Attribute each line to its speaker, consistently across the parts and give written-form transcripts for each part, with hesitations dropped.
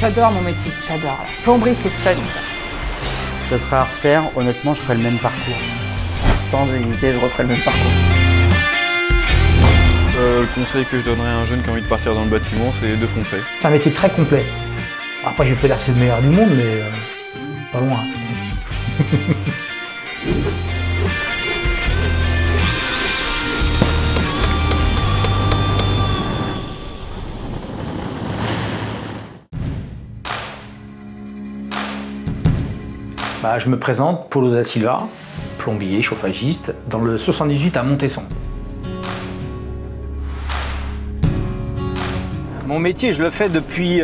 Speaker 1: J'adore mon métier, j'adore. Plomberie, c'est fun.
Speaker 2: Ça serait à refaire, honnêtement, je ferais le même parcours. Sans hésiter, je referais le même parcours.
Speaker 3: Le conseil que je donnerais à un jeune qui a envie de partir dans le bâtiment, c'est de foncer.
Speaker 4: C'est un métier très complet. Après, je vais pas dire que c'est le meilleur du monde, mais pas loin. Je me présente, Paulo da Silva, plombier, chauffagiste, dans le 78 à Montesson. Mon métier, je le fais depuis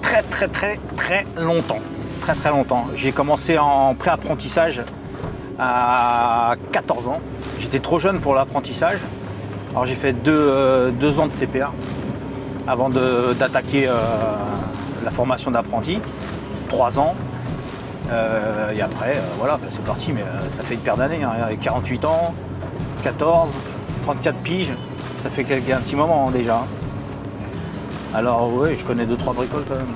Speaker 4: très longtemps. Très longtemps. J'ai commencé en pré-apprentissage à 14 ans. J'étais trop jeune pour l'apprentissage. Alors j'ai fait deux ans de CPA avant d'attaquer la formation d'apprenti. 3 ans. Et après, voilà, c'est parti, mais ça fait une paire d'années. Hein. Avec 48 ans, 14, 34 piges, ça fait un petit moment déjà. Alors oui, je connais 2-3 bricoles quand même.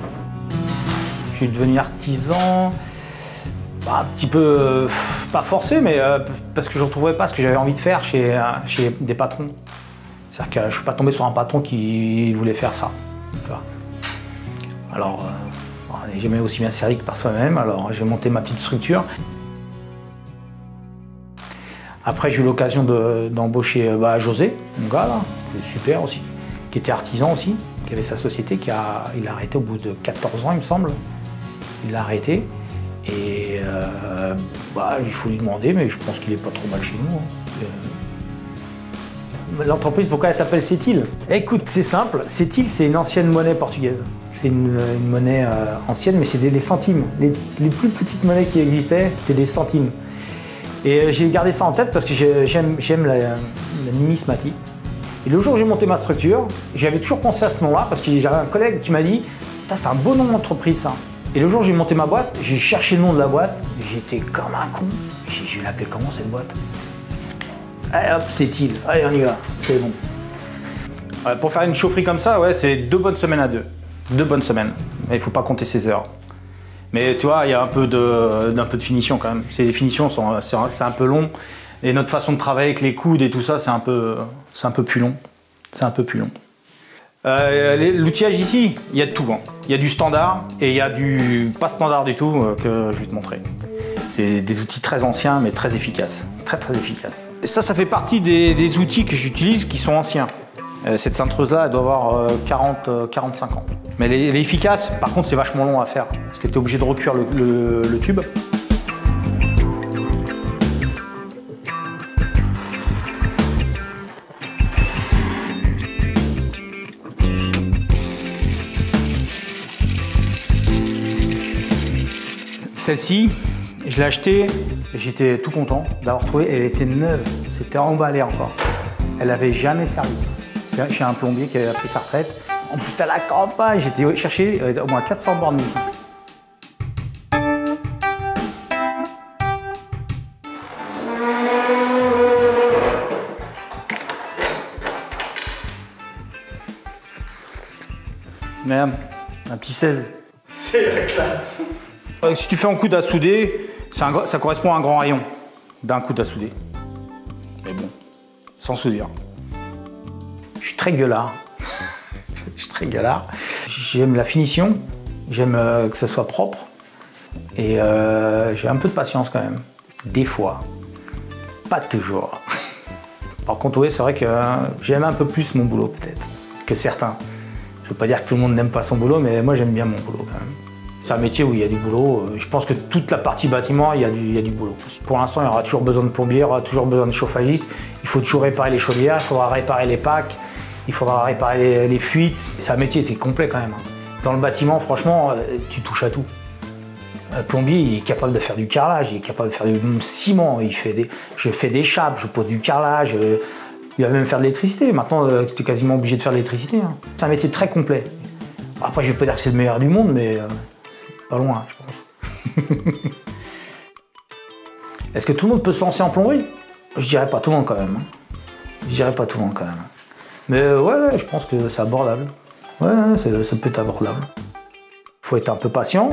Speaker 4: Je suis devenu artisan, un petit peu, pas forcé, mais parce que je ne retrouvais pas ce que j'avais envie de faire chez des patrons. C'est-à-dire que je ne suis pas tombé sur un patron qui voulait faire ça. Tu vois. Alors, on n'est jamais aussi bien servi que par soi-même, alors j'ai monté ma petite structure. Après, j'ai eu l'occasion d'embaucher José, mon gars là, qui est super aussi, qui était artisan aussi, qui avait sa société, il a arrêté au bout de 14 ans, il me semble. Il l'a arrêté et il faut lui demander, mais je pense qu'il n'est pas trop mal chez nous. L'entreprise, pourquoi elle s'appelle Setil? Écoute, c'est simple, Setil, c'est une ancienne monnaie portugaise. C'est une monnaie ancienne, mais c'est les centimes. Les plus petites monnaies qui existaient, c'était des centimes. Et j'ai gardé ça en tête parce que j'aime la numismatique. Et le jour où j'ai monté ma structure, j'avais toujours pensé à ce nom-là parce que j'avais un collègue qui m'a dit « c'est un beau nom d'entreprise ça ». Et le jour où j'ai monté ma boîte, j'ai cherché le nom de la boîte, j'étais comme un con. Je vais l'appeler comment cette boîte? Allez hop, Setil, allez on y va, c'est bon. Pour faire une chaufferie comme ça, ouais, c'est 2 bonnes semaines à 2. 2 bonnes semaines, mais il ne faut pas compter ses heures. Mais tu vois, il y a un peu de finition quand même. Ces finitions, c'est un peu long. Et notre façon de travailler avec les coudes et tout ça, c'est un peu plus long. C'est un peu plus long. L'outillage ici, il y a de tout. Hein. Il y a du standard et il y a du pas standard du tout que je vais te montrer. C'est des outils très anciens mais très efficaces. Très efficaces. Et ça fait partie des outils que j'utilise qui sont anciens. Cette cintreuse-là, elle doit avoir 45 ans. Mais elle est efficace, par contre c'est vachement long à faire, parce que tu es obligé de recuire le tube. Celle-ci, je l'ai achetée, j'étais tout content d'avoir trouvé, elle était neuve, c'était emballé encore. Elle n'avait jamais servi. C'est chez un plombier qui avait pris sa retraite. En plus, c'était à la campagne, j'étais chercher au moins 400 bornes ici. Merde, un petit 16.
Speaker 5: C'est la classe.
Speaker 4: Si tu fais un coude à souder, ça correspond à un grand rayon d'un coude à souder. Mais bon, sans soudure. Je suis très gueulard. Je suis très galard. J'aime la finition, j'aime que ça soit propre et j'ai un peu de patience quand même. Des fois, pas toujours. Par contre, oui, c'est vrai que j'aime un peu plus mon boulot peut-être que certains. Je ne veux pas dire que tout le monde n'aime pas son boulot, mais moi j'aime bien mon boulot quand même. C'est un métier où il y a du boulot. Je pense que toute la partie bâtiment, il y a du boulot. Pour l'instant, il y aura toujours besoin de plombiers, il y aura toujours besoin de chauffagistes. Il faut toujours réparer les chaudières, il faudra réparer les packs. Il faudra réparer les fuites. C'est un métier qui est complet quand même. Dans le bâtiment, franchement, tu touches à tout. Le plombier, il est capable de faire du carrelage, il est capable de faire du ciment, je fais des chapes, je pose du carrelage, il va même faire de l'électricité. Maintenant, tu es quasiment obligé de faire de l'électricité. Hein. C'est un métier très complet. Après, je ne vais pas dire que c'est le meilleur du monde, mais pas loin, je pense. Est-ce que tout le monde peut se lancer en plomberie? Je dirais pas tout le monde quand même. Je dirais pas tout le monde quand même. Mais ouais, je pense que c'est abordable. Ouais, ça peut être abordable. faut être un peu patient.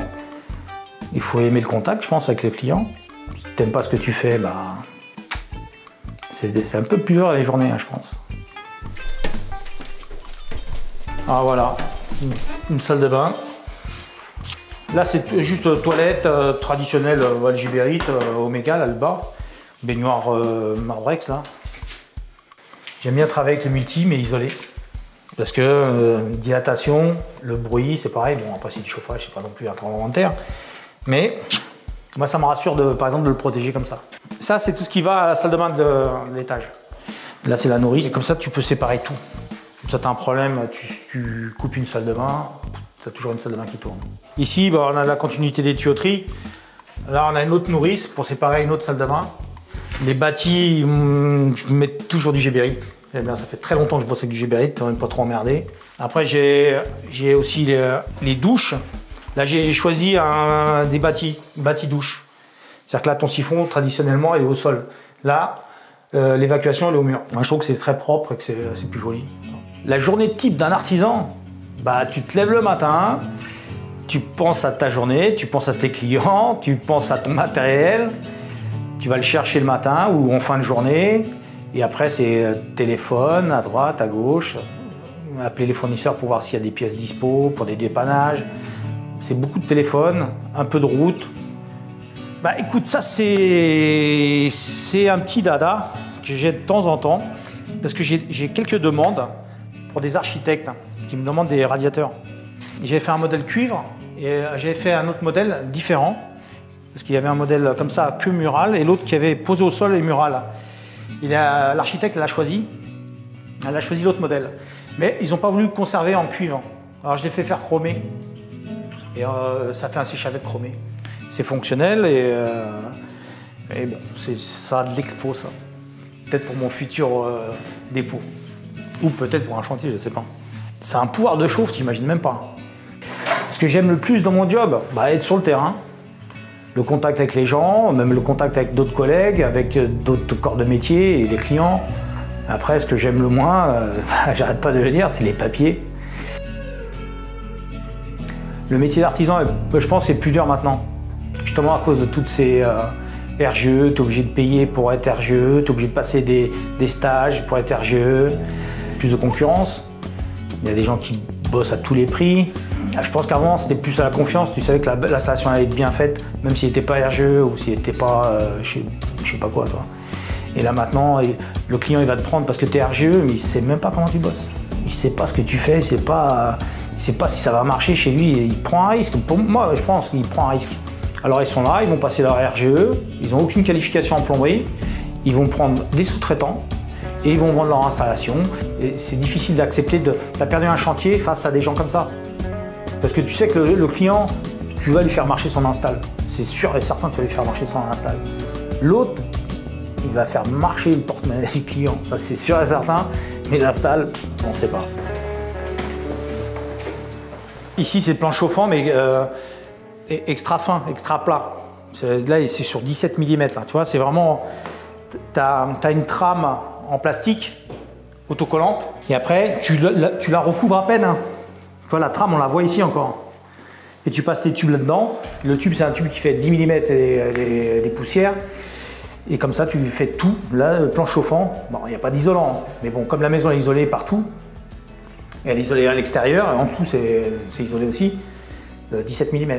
Speaker 4: Il faut aimer le contact, je pense, avec le client. Si tu n'aimes pas ce que tu fais, bah, c'est un peu plus dur les journées, hein, je pense. Ah voilà, une salle de bain. Là, c'est juste toilette traditionnelle algibérite, Omega, là, le bas. Baignoire Marbrex, là. J'aime bien travailler avec le multi, mais isolé. Parce que dilatation, le bruit, c'est pareil. Bon, après, c'est du chauffage, c'est pas non plus un tremblement de terre. Mais moi, ça me rassure, par exemple, de le protéger comme ça. Ça, c'est tout ce qui va à la salle de bain de l'étage. Là, c'est la nourrice. Et comme ça, tu peux séparer tout. Comme ça, tu as un problème, tu coupes une salle de bain, tu as toujours une salle de bain qui tourne. Ici, bah, on a la continuité des tuyauteries. Là, on a une autre nourrice pour séparer une autre salle de bain. Les bâtis, je mets toujours du Geberit. Ça fait très longtemps que je bosse avec du Geberit, pour ne pas trop emmerder. Après, j'ai aussi les douches. Là, j'ai choisi des bâtis douches. C'est-à-dire que là, ton siphon, traditionnellement, il est au sol. Là, l'évacuation, elle est au mur. Moi, je trouve que c'est très propre et que c'est plus joli. La journée type d'un artisan, bah, tu te lèves le matin, tu penses à ta journée, tu penses à tes clients, tu penses à ton matériel, tu vas le chercher le matin ou en fin de journée, et après c'est téléphone à droite, à gauche, appeler les fournisseurs pour voir s'il y a des pièces dispo, pour des dépannages. C'est beaucoup de téléphone, un peu de route. Bah écoute, ça c'est un petit dada que j'ai de temps en temps, parce que j'ai quelques demandes pour des architectes qui me demandent des radiateurs. J'ai fait un modèle cuivre et j'ai fait un autre modèle différent, parce qu'il y avait un modèle comme ça que mural et l'autre qui avait posé au sol et mural. L'architecte l'a choisi, elle a choisi l'autre modèle. Mais ils n'ont pas voulu le conserver en cuivre. Alors je l'ai fait faire chromer et ça fait un sèche-cheveux chromé. C'est fonctionnel et bon, ça a de l'expo ça. Peut-être pour mon futur dépôt. Ou peut-être pour un chantier, je ne sais pas. C'est un pouvoir de chauffe, tu n'imagines même pas. Ce que j'aime le plus dans mon job, bah, être sur le terrain. Le contact avec les gens, même le contact avec d'autres collègues, avec d'autres corps de métier et les clients. Après, ce que j'aime le moins, j'arrête pas de le dire, c'est les papiers. Le métier d'artisan, je pense, c'est plus dur maintenant. Justement à cause de toutes ces RGE, tu es obligé de payer pour être RGE, tu es obligé de passer des stages pour être RGE. Plus de concurrence, il y a des gens qui bossent à tous les prix. Je pense qu'avant c'était plus à la confiance, tu savais que l'installation allait être bien faite, même s'il n'était pas RGE ou s'il n'était pas je sais pas quoi. Toi. Et là maintenant, le client il va te prendre parce que tu es RGE, mais il ne sait même pas comment tu bosses. Il ne sait pas ce que tu fais, il ne sait pas si ça va marcher chez lui, il prend un risque. Pour moi, je pense qu'il prend un risque. Alors ils sont là, ils vont passer leur RGE, ils n'ont aucune qualification en plomberie, ils vont prendre des sous-traitants, et ils vont vendre leur installation. C'est difficile d'accepter de perdu un chantier face à des gens comme ça. Parce que tu sais que le client, tu vas lui faire marcher son install. C'est sûr et certain que tu vas lui faire marcher son install. L'autre, il va faire marcher le porte-monnaie du client. Ça c'est sûr et certain, mais l'install, on ne sait pas. Ici c'est plan chauffant, mais extra fin, extra plat. Là c'est sur 17 mm. Là. Tu vois, c'est vraiment... Tu as une trame en plastique, autocollante, et après tu la recouvres à peine. Hein. Tu vois, la trame, on la voit ici encore. Et tu passes tes tubes là-dedans. Le tube, c'est un tube qui fait 10 mm et des poussières. Et comme ça, tu fais tout. Là, le plan chauffant, bon, il n'y a pas d'isolant. Mais bon, comme la maison est isolée partout, elle est isolée à l'extérieur, et en dessous, c'est isolé aussi, 17 mm. Hein.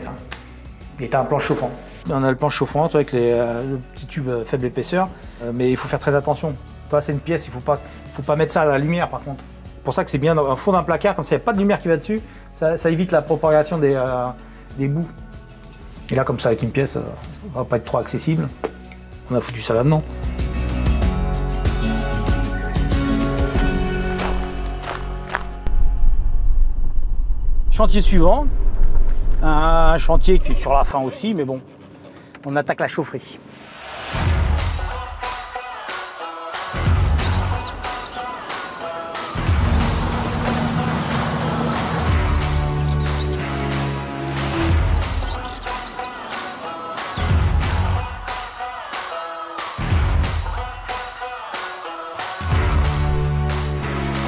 Speaker 4: Et tu as un plan chauffant. On a le plan chauffant avec le petit tube faible épaisseur, mais il faut faire très attention. Toi, c'est une pièce, il ne faut pas mettre ça à la lumière par contre. C'est pour ça que c'est bien au fond d'un placard, quand il n'y a pas de lumière qui va dessus, ça évite la propagation des bouts. Et là, comme ça, avec une pièce, ça ne va pas être trop accessible. On a foutu ça là-dedans. Chantier suivant. Un chantier qui est sur la fin aussi, mais bon, on attaque la chaufferie.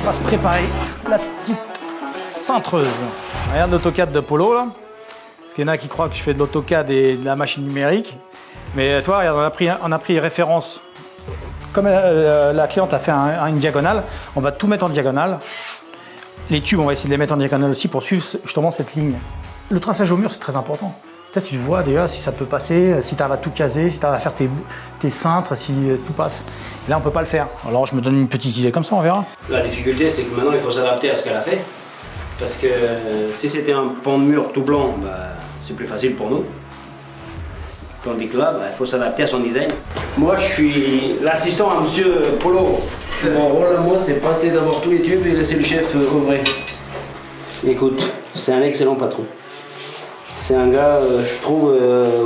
Speaker 4: On va se préparer la petite cintreuse. Regarde l'AutoCAD de Polo là. Parce qu'il y en a qui croient que je fais de l'AutoCAD et de la machine numérique. Mais tu vois, regarde, on a pris référence. Comme la cliente a fait une diagonale, on va tout mettre en diagonale. Les tubes, on va essayer de les mettre en diagonale aussi pour suivre justement cette ligne. Le traçage au mur, c'est très important. Peut-être tu vois déjà si ça peut passer, si tu arrives à tout caser, si tu arrives à faire tes cintres, si tout passe. Là, on peut pas le faire. Alors, je me donne une petite idée comme ça, on verra.
Speaker 6: La difficulté, c'est que maintenant, il faut s'adapter à ce qu'elle a fait. Parce que si c'était un pan de mur tout blanc, bah, c'est plus facile pour nous. Tandis que là, bah, il faut s'adapter à son design. Moi, je suis l'assistant à Monsieur Polo. Mon rôle à moi, c'est passer d'abord tous les tubes et laisser le chef ouvrir. Écoute, c'est un excellent patron. C'est un gars, je trouve,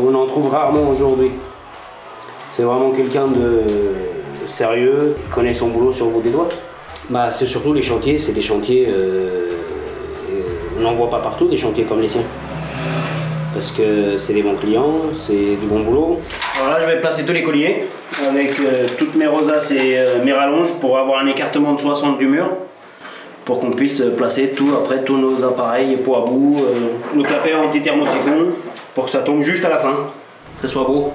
Speaker 6: on en trouve rarement aujourd'hui. C'est vraiment quelqu'un de sérieux, qui connaît son boulot sur le bout des doigts. Bah, c'est surtout les chantiers, c'est des chantiers, on n'en voit pas partout, des chantiers comme les siens. Parce que c'est des bons clients, c'est du bon boulot. Alors là, je vais placer tous les colliers avec toutes mes rosaces et mes rallonges pour avoir un écartement de 60 du mur. Pour qu'on puisse placer après tous nos appareils, poids à bout, le clapet anti-thermosiphon, pour que ça tombe juste à la fin, que ce soit beau.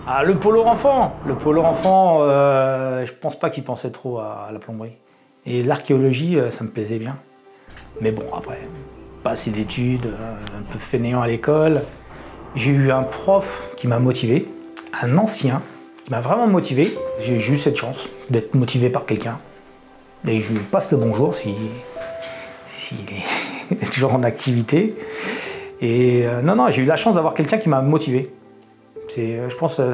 Speaker 4: Ah, le Polo enfant, je pense pas qu'il pensait trop à la plomberie. Et l'archéologie, ça me plaisait bien. Mais bon, après, pas assez d'études, un peu fainéant à l'école. J'ai eu un prof qui m'a motivé, un ancien, qui m'a vraiment motivé. J'ai eu cette chance d'être motivé par quelqu'un. Et je lui passe le bonjour s'il est toujours en activité. Et non, j'ai eu la chance d'avoir quelqu'un qui m'a motivé. Je pense que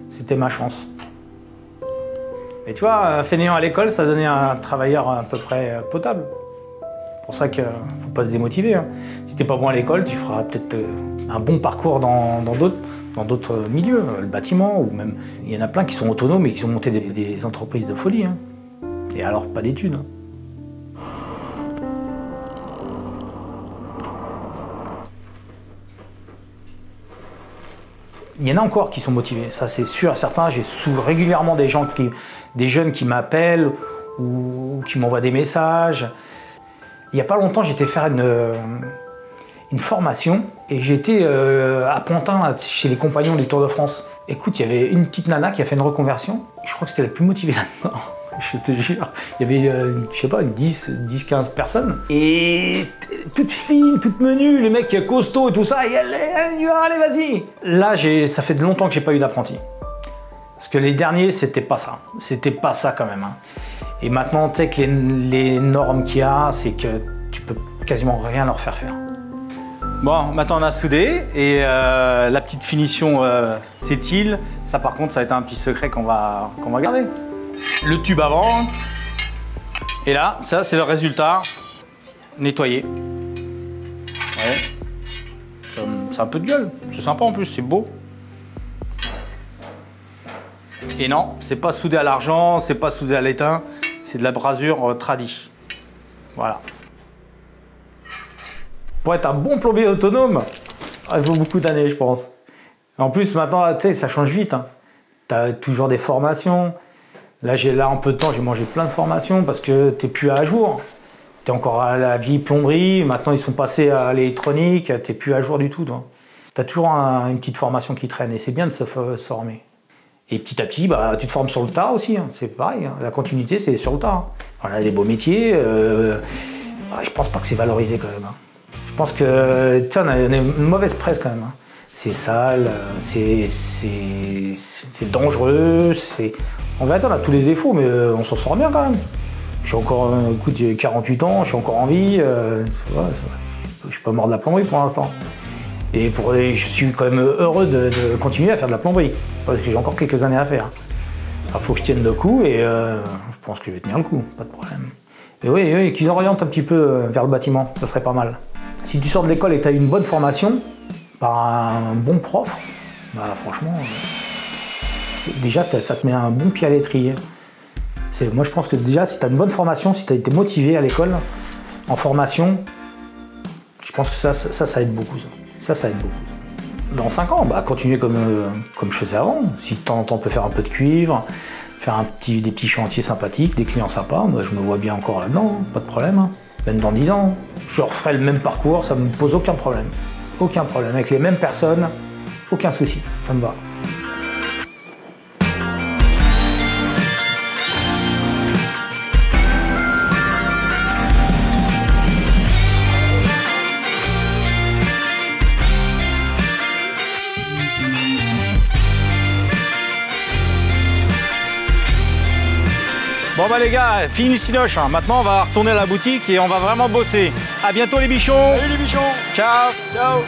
Speaker 4: c'était ma chance. Et tu vois, un fainéant à l'école, ça donnait un travailleur à peu près potable. C'est pour ça qu'il ne faut pas se démotiver. Hein. Si t'es pas bon à l'école, tu feras peut-être un bon parcours dans d'autres milieux, le bâtiment, ou même... Il y en a plein qui sont autonomes et qui ont monté des entreprises de folie. Hein. Et alors, pas d'études. Hein. Il y en a encore qui sont motivés, ça c'est sûr, certains. J'ai régulièrement des jeunes qui m'appellent ou qui m'envoient des messages. Il n'y a pas longtemps, j'étais faire une formation et j'étais à Pantin, chez les compagnons du Tour de France. Écoute, il y avait une petite nana qui a fait une reconversion. Je crois que c'était la plus motivée là-dedans. Je te jure. Il y avait, je sais pas, 10-15 personnes. Et toute fine, toute menue, les mecs costauds et tout ça. Et allez, vas-y. Là, ça fait longtemps que j'ai pas eu d'apprenti. Parce que les derniers, c'était pas ça. C'était pas ça quand même. Hein. Et maintenant, tu sais que les normes qu'il y a, c'est que tu peux quasiment rien leur faire faire. Bon, maintenant on a soudé et la petite finition s'étile. Ça par contre, ça va être un petit secret qu'on va garder. Le tube avant. Et là, ça c'est le résultat nettoyé. Ouais. C'est un peu de gueule. C'est sympa en plus, c'est beau. Et non, c'est pas soudé à l'argent, c'est pas soudé à l'étain. C'est de la brasure tradie. Voilà. Pour être un bon plombier autonome, il faut beaucoup d'années, je pense. En plus, maintenant, tu sais, ça change vite. Hein. Tu as toujours des formations. Là, en peu de temps, j'ai mangé plein de formations parce que tu n'es plus à jour. Tu es encore à la vieille plomberie. Maintenant, ils sont passés à l'électronique. Tu n'es plus à jour du tout. Tu as toujours une petite formation qui traîne et c'est bien de se former. Et petit à petit, bah, tu te formes sur le tas aussi. Hein. C'est pareil. Hein. La continuité, c'est sur le tas. Hein. On a des beaux métiers. Je pense pas que c'est valorisé quand même. Hein. Je pense que on a une mauvaise presse quand même. Hein. C'est sale, c'est dangereux, En fait, on a tous les défauts, mais on s'en sort bien quand même. Je suis encore, écoute, j'ai 48 ans, je suis encore en vie. Je suis pas mort de la plomberie pour l'instant. Et je suis quand même heureux de continuer à faire de la plomberie, parce que j'ai encore quelques années à faire. Il faut que je tienne le coup et je pense que je vais tenir le coup, pas de problème. Mais oui, qu'ils orientent un petit peu vers le bâtiment, ça serait pas mal. Si tu sors de l'école et que tu as une bonne formation, par un bon prof, bah franchement, déjà ça te met un bon pied à l'étrier. Moi je pense que déjà si tu as une bonne formation, si tu as été motivé à l'école, en formation, je pense que ça aide beaucoup. Ça aide beaucoup. Dans 5 ans, bah, continuer comme je faisais avant. Si de temps en temps on peut faire un peu de cuivre, faire des petits chantiers sympathiques, des clients sympas. Moi, je me vois bien encore là-dedans, pas de problème. Hein. Même dans 10 ans, je referai le même parcours, ça me pose aucun problème. Aucun problème. Avec les mêmes personnes, aucun souci, ça me va.
Speaker 7: Bon bah les gars, fini le cinoche, hein. Maintenant on va retourner à la boutique et on va vraiment bosser. À bientôt les bichons.
Speaker 5: Salut les bichons.
Speaker 7: Ciao.
Speaker 5: Ciao.